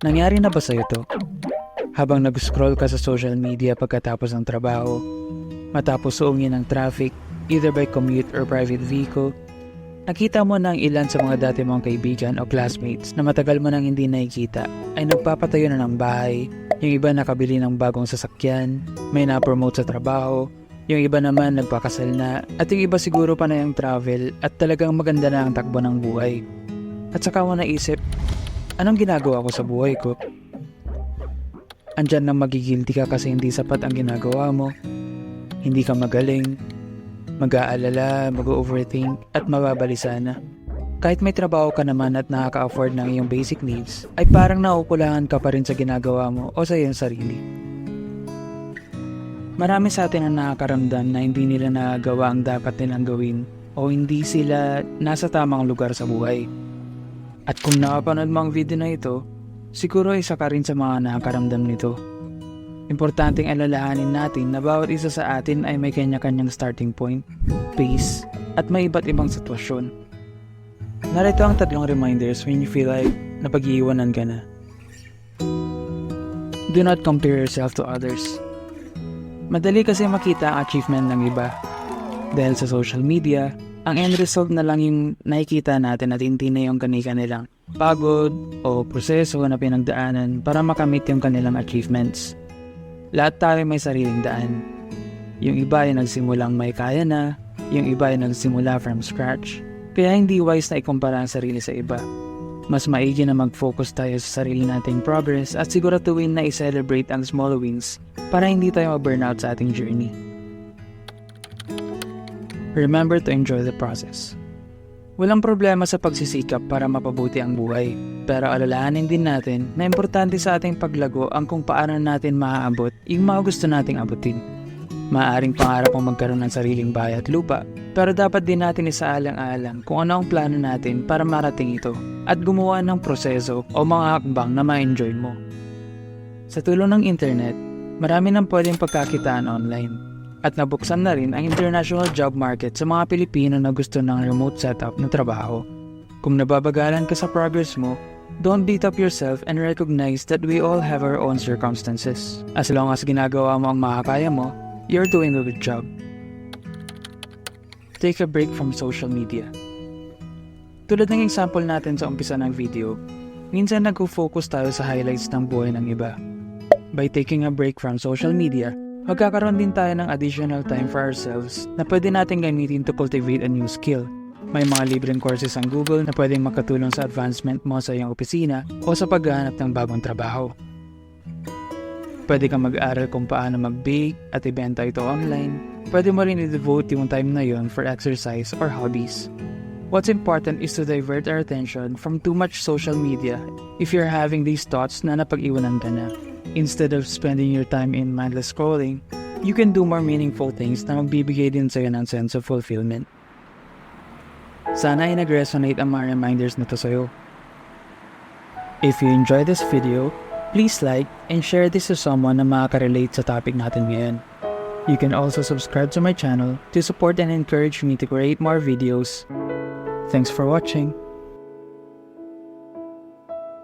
Nangyari na ba sa'yo to? Habang nag-scroll ka sa social media pagkatapos ng trabaho, matapos suungin ng traffic, either by commute or private vehicle, nakita mo na ang ilan sa mga dati mong kaibigan o classmates na matagal mo nang hindi nakikita ay nagpapatayo na ng bahay, yung iba nakabili ng bagong sasakyan, may na-promote sa trabaho, yung iba naman nagpakasal na, at yung iba siguro pa na yung travel at talagang maganda na ang takbo ng buhay. At saka mo naisip, anong ginagawa ko sa buhay ko? Andyan nang magigilty ka kasi hindi sapat ang ginagawa mo, hindi ka magaling, mag-aalala, mag-overthink at mababalisa na. Kahit may trabaho ka naman at nakaka-afford ng iyong basic needs, ay parang naukulangan ka pa rin sa ginagawa mo o sa iyong sarili. Marami sa atin ang nakakaramdam na hindi nila nagagawa ang dapat nilang gawin o hindi sila nasa tamang lugar sa buhay. At kung nakapanood mo ang video na ito, siguro isa ka rin sa mga nakakaramdam nito. Importanteng alalahanin natin na bawat isa sa atin ay may kanya-kanyang starting point, pace, at may iba't ibang sitwasyon. Narito ang 3 reminders when you feel like napag-iiwanan ka na. Do not compare yourself to others. Madali kasi makita ang achievement ng iba. Dahil sa social media, ang end result na lang yung nakikita natin at hindi na yung kanilang pagod o proseso na pinagdaanan para makamit yung kanilang achievements. Lahat tayo may sariling daan. Yung iba ay nagsimulang may kaya na, yung iba ay nagsimula from scratch. Kaya hindi wise na ikumpara ang sarili sa iba. Mas maigi na mag-focus tayo sa sarili nating progress at siguraduhin na i-celebrate ang small wins para hindi tayo ma-burnout sa ating journey. Remember to enjoy the process. Walang problema sa pagsisikap para mapabuti ang buhay, pero alalahanin din natin na importante sa ating paglago ang kung paano natin maaabot yung mga gusto nating abutin. Maaaring pangarap mong magkaroon ng sariling bahay at lupa, pero dapat din natin isaalang-alang kung ano ang plano natin para marating ito at gumawa ng proseso o mga hakbang na ma-enjoy mo. Sa tulong ng internet, marami nang pwedeng pagkakitaan online. At nabuksan na rin ang international job market sa mga Pilipino na gusto ng remote setup na trabaho. Kung nababagalan ka sa progress mo, don't beat up yourself and recognize that we all have our own circumstances. As long as ginagawa mo ang makakaya mo, you're doing a good job. Take a break from social media. Tulad ng example natin sa umpisa ng video, minsan nag-focus tayo sa highlights ng buhay ng iba. By taking a break from social media, magkakaroon din tayo ng additional time for ourselves na pwede natin gamitin to cultivate a new skill. May mga libreng courses ang Google na pwedeng makatulong sa advancement mo sa iyong opisina o sa paghahanap ng bagong trabaho. Pwede kang mag-aral kung paano mag-bake at ibenta ito online. Pwede mo rin i-devote yung time na yon for exercise or hobbies. What's important is to divert our attention from too much social media if you're having these thoughts na napag-iwanan ka na. Instead of spending your time in mindless scrolling, you can do more meaningful things na magbibigay din sa'yo ng sense of fulfillment. Sana ay nag-resonate ang mga reminders na to sa'yo. If you enjoyed this video, please like and share this to someone na makaka-relate sa topic natin ngayon. You can also subscribe to my channel to support and encourage me to create more videos. Thanks for watching.